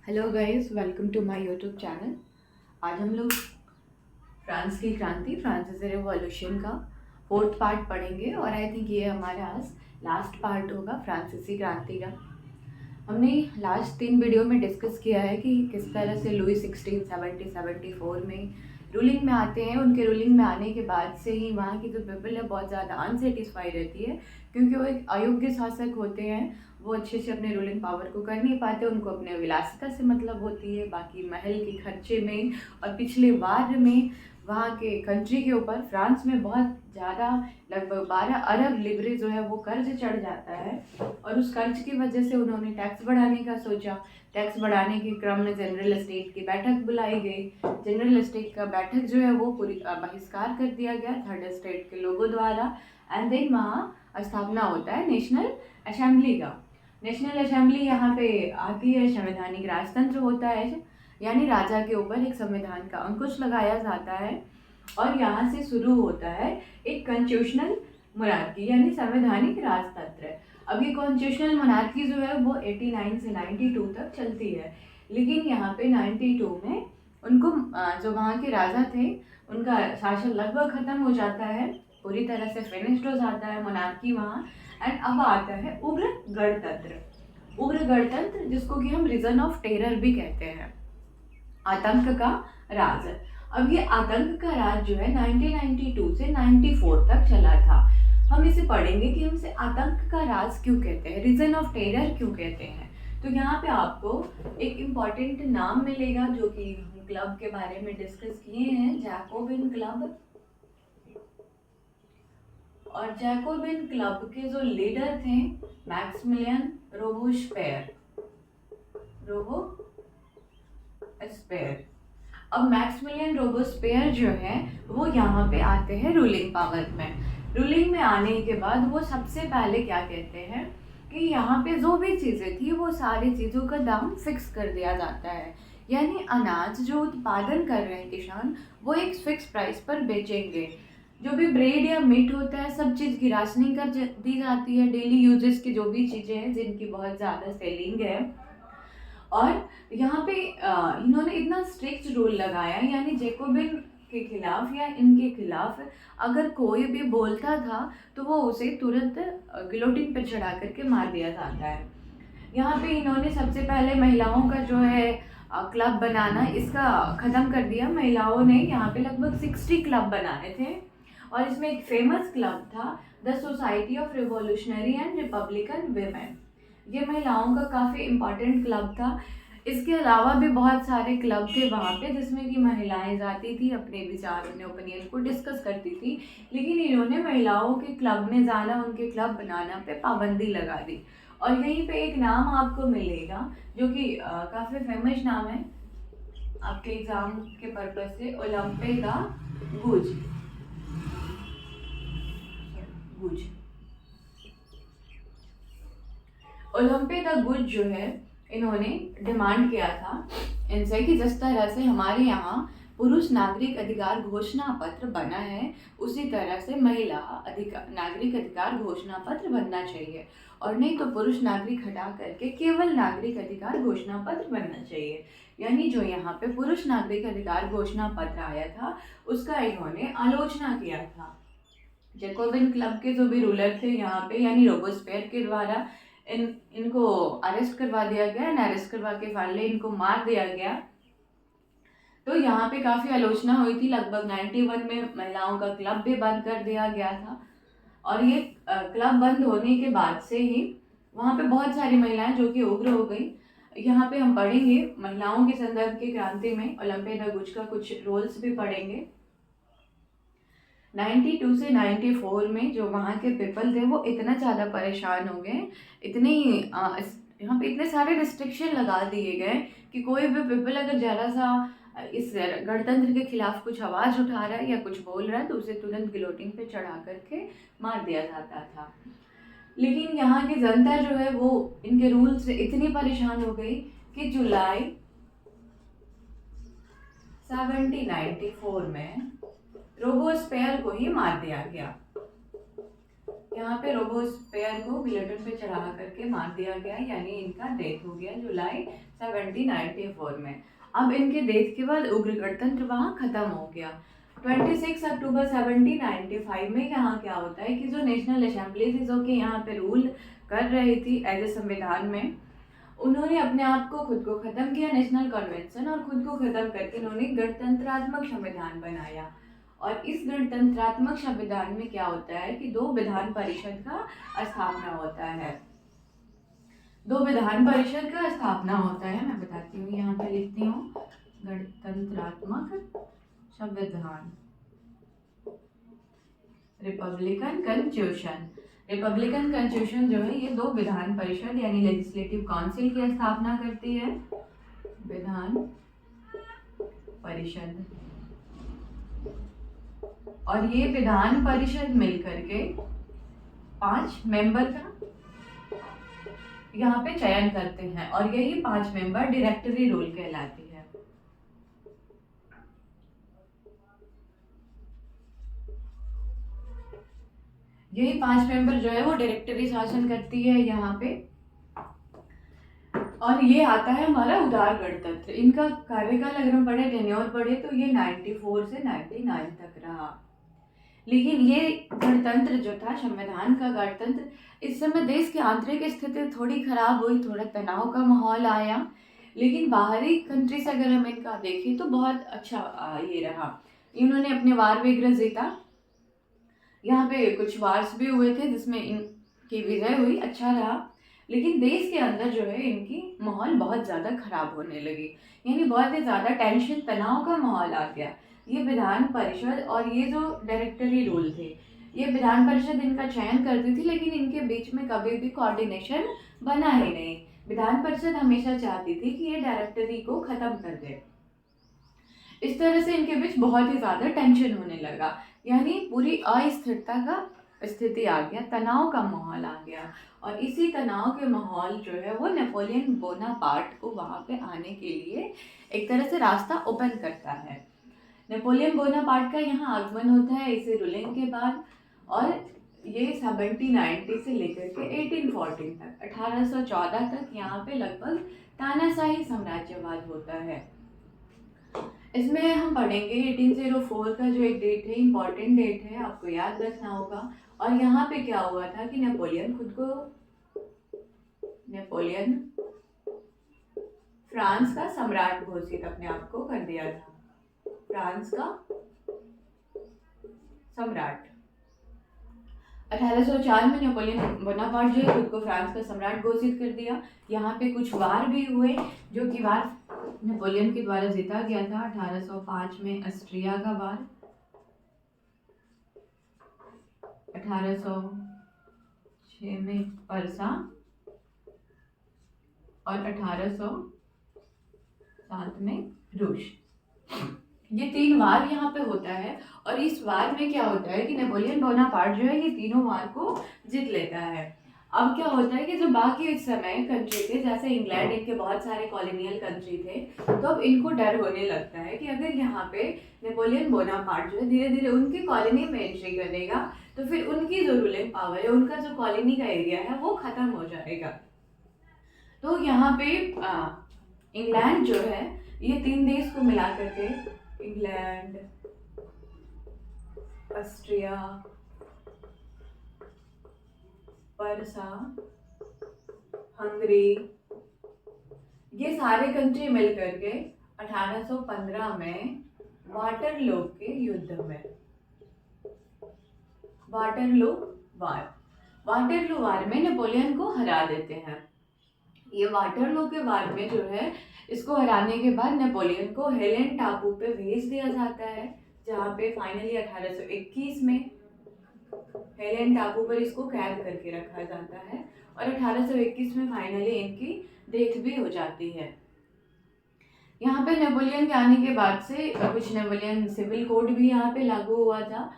Hello guys, welcome to my YouTube channel. आज हम लोग फ्रांस की क्रांति, फ्रांसीसी रिवॉल्यूशन का फोर्थ पार्ट पढ़ेंगे और आई थिंक ये हमारा आज लास्ट पार्ट होगा फ्रांसीसी क्रांति का। हमने लास्ट 3 वीडियो में डिस्कस किया है कि किस तरह से लुई 1674 में रूलिंग में आते हैं। उनके रूलिंग में आने के बाद से ही वहाँ की जो पीपल है बहुत ज़्यादा अनसेटिस्फाई रहती है, क्योंकि वो एक अयोग्य शासक होते हैं। वो अच्छे से अपने रूलिंग पावर को कर नहीं पाते, उनको अपने विलासिता से मतलब होती है, बाकी महल के खर्चे में और पिछले वार में वहाँ के कंट्री के ऊपर फ्रांस में बहुत ज़्यादा लगभग 12 अरब लिवरे जो है वो कर्ज चढ़ जाता है। और उस कर्ज की वजह से उन्होंने टैक्स बढ़ाने का सोचा। टैक्स बढ़ाने के क्रम में जनरल एस्टेट की बैठक बुलाई गई। जनरल एस्टेट का बैठक जो है वो पूरी बहिष्कार कर दिया गया थर्ड एस्टेट के लोगों द्वारा। एंड देन वहाँ स्थापना होता है नेशनल असेंबली का। नेशनल असेंबली यहाँ पे आती है, संवैधानिक राजतंत्र होता है, यानी राजा के ऊपर एक संविधान का अंकुश लगाया जाता है और यहाँ से शुरू होता है एक कॉन्स्टिट्यूशनल मोनार्की यानी संवैधानिक राजतंत्र। अब ये कॉन्स्टिट्यूशनल मोनार्की जो है वो 89 से 92 तक चलती है, लेकिन यहाँ पे 92 में उनको जो वहाँ के राजा थे उनका शासन लगभग खत्म हो जाता है, पूरी तरह से फिनिश्ड हो जाता है मोनार्की वहाँ। एंड अब आता है उग्र गणतंत्र। उग्र गणतंत्र जिसको कि हम रीजन ऑफ टेरर भी कहते हैं, आतंक का राज। अब ये आतंक का राज जो है 1992 से 94 तक चला था। हम इसे पढ़ेंगे कि हम इसे आतंक का राज क्यों कहते हैं, रीजन ऑफ टेरर क्यों कहते हैं। तो यहाँ पे आपको एक इम्पॉर्टेंट नाम मिलेगा जो कि हम क्लब के बारे में डिस्कस किए हैं, जैकोबिन क्लब। और जैकोबिन क्लब के जो लीडर थे मैक्सिमिलियन रोबोस्पेयर। अब मैक्सिमिलियन रोबोस्पेयर जो है वो यहाँ पे आते हैं रूलिंग पावर में। रूलिंग में आने के बाद वो सबसे पहले क्या कहते हैं कि यहाँ पे जो भी चीज़ें थी वो सारी चीज़ों का दाम फिक्स कर दिया जाता है, यानी अनाज जो उत्पादन कर रहे हैं किसान वो एक फिक्स प्राइस पर बेचेंगे। जो भी ब्रेड या मीट होता है सब चीज़ की राशनिंग कर दी जाती है, डेली यूजेस की जो भी चीज़ें हैं जिनकी बहुत ज़्यादा सेलिंग है। और यहाँ पे इन्होंने इतना स्ट्रिक्ट रूल लगाया, यानी जैकोबिन के खिलाफ या इनके खिलाफ अगर कोई भी बोलता था तो वो उसे तुरंत गिलोटिन पर चढ़ा करके मार दिया जाता है। यहाँ पे इन्होंने सबसे पहले महिलाओं का जो है क्लब बनाना इसका ख़त्म कर दिया। महिलाओं ने यहाँ पे लगभग 60 क्लब बनाए थे और इसमें एक फेमस क्लब था the society of revolutionary and Republican women. ये महिलाओं का काफ़ी इम्पॉर्टेंट क्लब था। इसके अलावा भी बहुत सारे क्लब थे वहाँ पे जिसमें कि महिलाएं जाती थी, अपने विचार अपने ओपिनियन को डिस्कस करती थी, लेकिन इन्होंने महिलाओं के क्लब में जाना, उनके क्लब बनाना पे पाबंदी लगा दी। और यहीं पे एक नाम आपको मिलेगा जो कि काफ़ी फेमस नाम है आपके एग्जाम के पर्पज से, ओलंपे दा गुज। गुज ओलंपे दा गुज जो है इन्होंने डिमांड किया था इनसे कि जिस तरह से हमारे यहाँ पुरुष नागरिक अधिकार घोषणा पत्र बना है उसी तरह से महिला नागरिक अधिकार घोषणा पत्र बनना चाहिए, और नहीं तो पुरुष नागरिक हटा करके केवल नागरिक अधिकार घोषणा पत्र बनना चाहिए। यानी जो यहाँ पे पुरुष नागरिक अधिकार घोषणा पत्र आया था उसका इन्होंने आलोचना किया था। जैकोबिन क्लब के जो भी रूलर थे यहाँ पे, यानी रोबोस्पेयर के द्वारा इनको अरेस्ट करवा दिया गया, अरेस्ट करवा के फाइनली इनको मार दिया गया। तो यहाँ पे काफ़ी आलोचना हुई थी। लगभग 91 में महिलाओं का क्लब भी बंद कर दिया गया था। और ये क्लब बंद होने के बाद से ही वहाँ पे बहुत सारी महिलाएं जो कि उग्र हो गई। यहाँ पे हम पढ़ेंगे महिलाओं के संदर्भ की क्रांति में ओलंपे द गुज का कुछ रोल्स भी पढ़ेंगे। 92 से 94 में जो वहाँ के पीपल थे वो इतना ज़्यादा परेशान हो गए, इतने यहाँ पे इतने सारे रिस्ट्रिक्शन लगा दिए गए कि कोई भी पीपल अगर ज़रा सा इस गणतंत्र के खिलाफ कुछ आवाज़ उठा रहा है या कुछ बोल रहा है तो उसे तुरंत गिलोटिन पे चढ़ा करके मार दिया जाता था। लेकिन यहाँ की जनता जो है वो इनके रूल से इतनी परेशान हो गई कि जुलाई 1794 में रोबोस्पेयर को ही मार दिया गया। यहाँ पे रोबोस्पेयर को गिलोटिन पे चढ़ा करके मार दिया गया, यानी इनका डेथ हो गया जुलाई 1794 में। अब इनके डेथ के बाद उग्र गणतंत्र वहाँ खत्म हो गया। 26 अक्टूबर 1795 में यहाँ क्या होता है कि जो नेशनल असेंबली थी, जो कि यहाँ पे रूल कर रही थी एज ए संविधान में, उन्होंने अपने आप को खुद को खत्म किया, नेशनल कन्वेंशन, और खुद को खत्म करके उन्होंने गणतंत्रात्मक संविधान बनाया। और इस गणतंत्रात्मक संविधान में क्या होता है कि दो विधान परिषद का स्थापना होता है। दो विधान परिषद का स्थापना होता है, मैं बताती हूँ, यहाँ पे लिखती हूँ गणतंत्रात्मक संविधान, रिपब्लिकन कॉन्स्टिट्यूशन। रिपब्लिकन कॉन्स्टिट्यूशन जो है ये दो विधान परिषद यानी लेजिस्लेटिव काउंसिल की स्थापना करती है, विधान परिषद। और ये विधान परिषद मिलकर के 5 मेंबर का यहाँ पे चयन करते हैं, और यही 5 मेंबर डायरेक्टरी रूल कहलाती है। यही 5 मेंबर जो है वो डायरेक्टरी शासन करती है यहाँ पे। और ये आता है हमारा उदार गणतंत्र। इनका कार्यकाल अगर हम पढ़े, टेन्योर पढ़े, तो ये 94 से 99 तक रहा। लेकिन ये गणतंत्र जो था, संविधान का गणतंत्र, इस समय देश की आंतरिक स्थिति थोड़ी खराब हुई, थोड़ा तनाव का माहौल आया, लेकिन बाहरी कंट्री से अगर हम इनका देखें तो बहुत अच्छा ये रहा। इन्होंने अपने वार वगैरह जीता, यहाँ पे कुछ वार्स भी हुए थे जिसमें इनकी विजय हुई, अच्छा रहा। लेकिन देश के अंदर जो है इनकी माहौल बहुत ज़्यादा खराब होने लगी, यानी बहुत ही ज़्यादा टेंशन, तनाव का माहौल आ गया। ये विधान परिषद और ये जो डायरेक्टरी रूल थे, ये विधान परिषद इनका चयन करती थी, लेकिन इनके बीच में कभी भी कोऑर्डिनेशन बना ही नहीं। विधान परिषद हमेशा चाहती थी कि ये डायरेक्टरी को ख़त्म कर दे। इस तरह से इनके बीच बहुत ही ज़्यादा टेंशन होने लगा, यानी पूरी अस्थिरता का स्थिति आ गया, तनाव का माहौल आ गया। और इसी तनाव के माहौल जो है वो नेपोलियन बोनापार्ट को वहाँ पे आने के लिए एक तरह से रास्ता ओपन करता है। नेपोलियन बोनापार्ट का यहाँ आगमन होता है इसे रूलिंग के बाद, और ये 1790 से लेकर के 1814 तक, 1814 तक यहाँ पे लगभग तानाशाही साम्राज्यवाद होता है। इसमें हम पढ़ेंगे 1804 का जो एक डेट है, इम्पॉर्टेंट डेट है, आपको याद रखना होगा। और यहाँ पे क्या हुआ था कि नेपोलियन फ्रांस का सम्राट घोषित अपने आप को कर दिया था, फ्रांस का सम्राट। 1804 में नेपोलियन बोनापार्ट जो है खुद को फ्रांस का सम्राट घोषित कर दिया। यहाँ पे कुछ वार भी हुए, जो कि वार नेपोलियन के द्वारा जीता गया था। 1805 में ऑस्ट्रिया का वार, 1806 में परसा, और 1807 में रूस। ये 3 वार यहाँ पे होता है। और इस वार में क्या होता है कि नेपोलियन बोनापार्ट जो है ये तीनों वार को जीत लेता है। अब क्या होता है कि जो बाकी इस समय कंट्री थे, जैसे इंग्लैंड, इनके बहुत सारे कॉलोनियल कंट्री थे, तो अब इनको डर होने लगता है कि अगर यहाँ पे नेपोलियन बोनापार्ट जो है धीरे धीरे उनकी कॉलोनी में एंट्री करेगा तो फिर उनकी जो रूलिंग पावर है, उनका जो कॉलोनी का एरिया है वो खत्म हो जाएगा। तो यहाँ पे इंग्लैंड जो है, ये 3 देश को मिला करके, इंग्लैंड, ऑस्ट्रिया, परसा, हंगरी, ये सारे कंट्री मिल करके 1815 में वाटरलू के युद्ध में, वाटरलू वार में नेपोलियन को हरा देते हैं। ये वाटरलू के वार में जो है, इसको हराने के बाद नेपोलियन को हेलेन टापू पे भेज दिया जाता है, जहाँ पे फाइनली 1821 में हेलेन टापू पर इसको कैद करके रखा जाता है। और 1821 में फाइनली इनकी डेथ भी हो जाती है। यहाँ पे नेपोलियन के आने के बाद से कुछ नेपोलियन सिविल कोड भी यहाँ पे लागू हुआ था।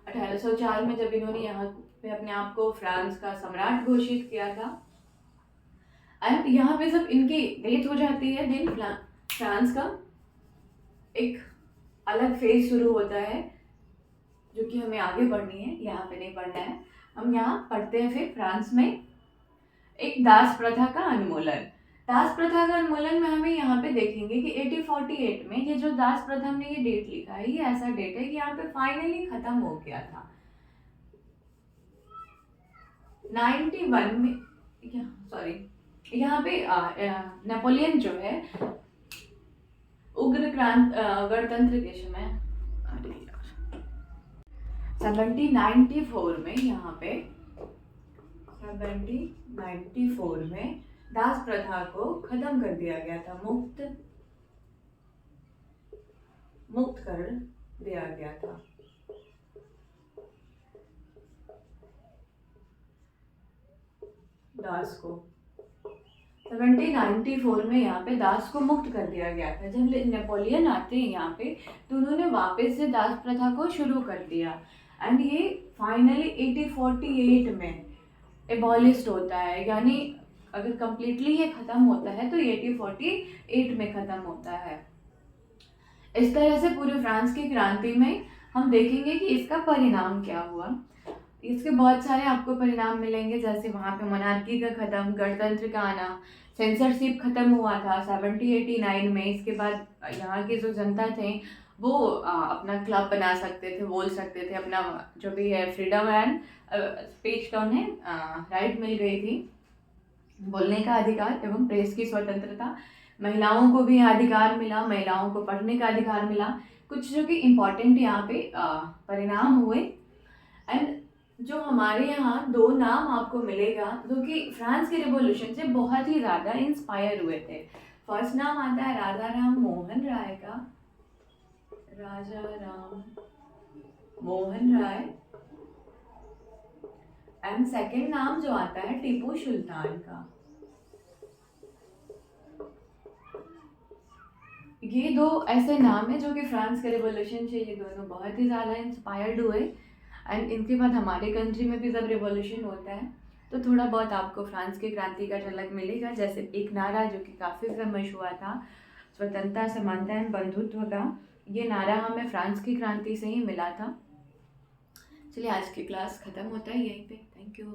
1804 में जब इन्होंने यहाँ पे अपने आप को फ्रांस का सम्राट घोषित किया था। एंड यहाँ पे जब इनकी डेथ हो जाती है, देन फ्रांस का एक अलग फेज शुरू होता है, जो कि हमें आगे बढ़नी है, यहाँ पे नहीं पढ़ना है। हम यहाँ पढ़ते हैं फिर फ्रांस में एक दास प्रथा का उन्मूलन। दास प्रथा का उन्मूलन में हमें यहाँ पे देखेंगे कि 1848 में ये जो दास प्रथा ने ये डेट लिखा है, ये ऐसा डेट है कि यहाँ पे फाइनली खत्म हो गया था 91 में। सॉरी, यहाँ पे नेपोलियन जो है उग्र गणतंत्र के समय 1794 में यहाँ पे 1794 में दास प्रथा को खत्म कर दिया गया था, मुक्त कर दिया गया था। दास को 1794 में यहाँ पे दास को मुक्त कर दिया गया था। जब नेपोलियन आते हैं यहाँ पे तो उन्होंने वापस से दास प्रथा को शुरू कर दिया एंड ये फाइनली 1848 में एबॉलिश्ड होता है, यानी अगर कंप्लीटली ये खत्म होता है तो 1848 में खत्म होता है। इस तरह से पूरे फ्रांस की क्रांति में हम देखेंगे कि इसका परिणाम क्या हुआ। इसके बहुत सारे आपको परिणाम मिलेंगे, जैसे वहाँ पे मोनार्की का खत्म, गणतंत्र का आना, सेंसरशिप खत्म हुआ था 1789 में। इसके बाद यहाँ की जो जनता थे वो अपना क्लब बना सकते थे, बोल सकते थे, अपना जो भी है फ्रीडम एंड स्पीच का उन्हें राइट मिल गई थी, बोलने का अधिकार एवं प्रेस की स्वतंत्रता। महिलाओं को भी अधिकार मिला, महिलाओं को पढ़ने का अधिकार मिला। कुछ जो कि इम्पोर्टेंट यहाँ पे परिणाम हुए। एंड जो हमारे यहाँ दो नाम आपको मिलेगा जो कि फ्रांस के रिवॉल्यूशन से बहुत ही ज़्यादा इंस्पायर हुए थे। फर्स्ट नाम आता है राजा राम मोहन राय का, राजा राम मोहन राय। एंड सेकंड नाम जो आता है टीपू सुल्तान का। ये दो ऐसे नाम है जो कि फ्रांस के रिवॉल्यूशन से ये दोनों बहुत ही ज़्यादा इंस्पायर्ड हुए। एंड इनके बाद हमारे कंट्री में भी जब रिवॉल्यूशन होता है तो थोड़ा बहुत आपको फ्रांस की क्रांति का झलक मिलेगा। जैसे एक नारा जो कि काफ़ी फेमस हुआ था, स्वतंत्रता, समानता एवं बंधुत्व का, ये नारा हमें फ्रांस की क्रांति से ही मिला था। चलिए आज की क्लास ख़त्म होता है यहीं पे। Thank you.